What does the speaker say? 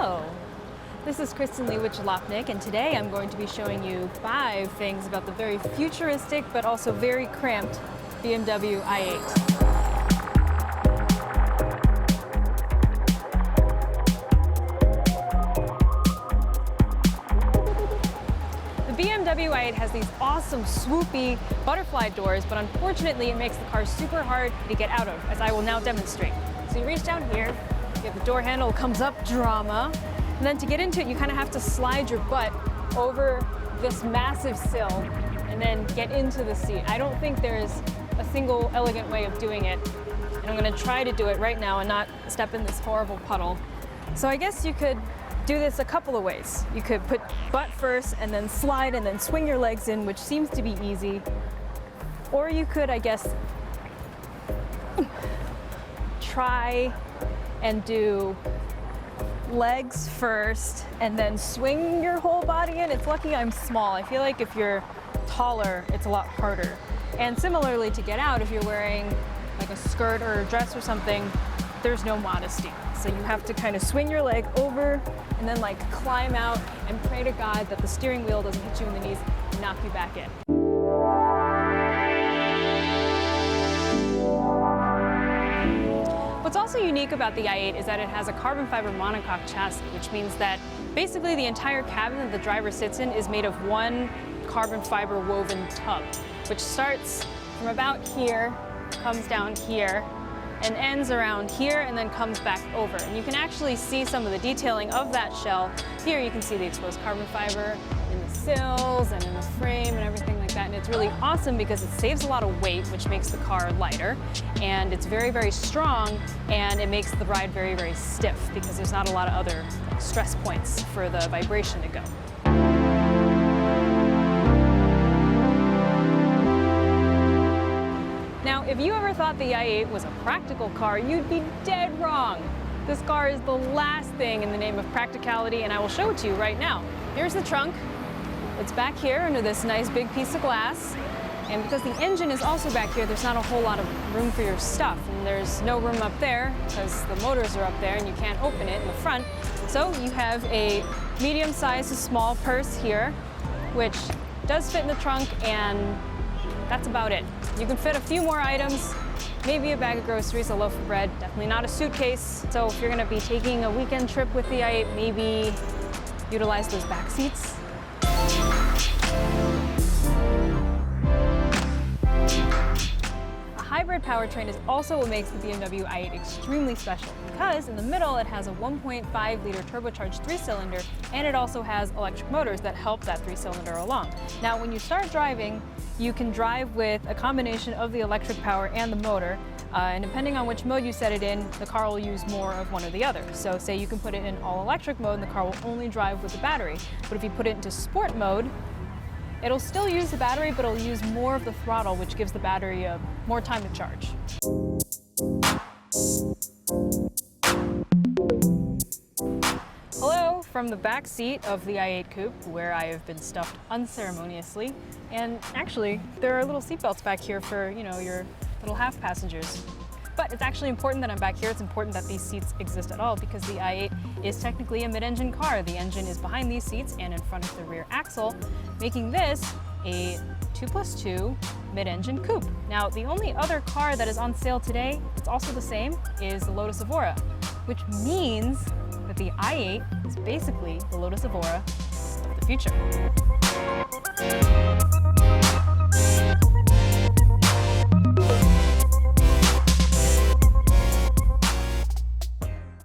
Hello, this is Kristen Lee with Jalopnik, and today I'm going to be showing you 5 things about the very futuristic but also very cramped BMW i8. The BMW i8 has these awesome swoopy butterfly doors, but unfortunately it makes the car super hard to get out of, as I will now demonstrate. So you reach down here, you have the door handle, comes up, drama. And then to get into it, you kind of have to slide your butt over this massive sill and then get into the seat. I don't think there's a single elegant way of doing it. And I'm gonna try to do it right now and not step in this horrible puddle. So I guess you could do this a couple of ways. You could put butt first and then slide and then swing your legs in, which seems to be easy. Or you could, I guess, try and do legs first and then swing your whole body in. It's lucky I'm small. I feel like if you're taller, it's a lot harder. And similarly, to get out, if you're wearing like a skirt or a dress or something, there's no modesty. So you have to kind of swing your leg over and then like climb out and pray to God that the steering wheel doesn't hit you in the knees and knock you back in. What's also unique about the i8 is that it has a carbon fiber monocoque chassis, which means that basically the entire cabin that the driver sits in is made of one carbon fiber woven tub, which starts from about here, comes down here, and ends around here, and then comes back over. And you can actually see some of the detailing of that shell. Here you can see the exposed carbon fiber in the sills and in the frame and everything like that. And it's really awesome because it saves a lot of weight, which makes the car lighter. And it's very, very strong, and it makes the ride very, very stiff because there's not a lot of other stress points for the vibration to go. Now, if you ever thought the i8 was a practical car, you'd be dead wrong. This car is the last thing in the name of practicality, and I will show it to you right now. Here's the trunk. It's back here under this nice big piece of glass. And because the engine is also back here, there's not a whole lot of room for your stuff. And there's no room up there because the motors are up there and you can't open it in the front. So you have a medium-sized to small purse here, which does fit in the trunk, and that's about it. You can fit a few more items, maybe a bag of groceries, a loaf of bread, definitely not a suitcase. So if you're gonna be taking a weekend trip with the i8, maybe utilize those back seats. A hybrid powertrain is also what makes the BMW i8 extremely special, because in the middle it has a 1.5-liter turbocharged 3-cylinder, and it also has electric motors that help that 3-cylinder along. Now, when you start driving, you can drive with a combination of the electric power and the motor, and depending on which mode you set it in, the car will use more of one or the other. So say you can put it in all electric mode and the car will only drive with the battery. But if you put it into sport mode, it'll still use the battery, but it'll use more of the throttle, which gives the battery more time to charge. Hello from the back seat of the i8 Coupe, where I have been stuffed unceremoniously. And actually, there are little seatbelts back here for, your little half passengers. But it's actually important that I'm back here. It's important that these seats exist at all because the i8 is technically a mid-engine car. The engine is behind these seats and in front of the rear axle, making this a 2+2 mid-engine coupe. Now, the only other car that is on sale today, it's also the same, is the Lotus Evora, which means that the i8 is basically the Lotus Evora of the future.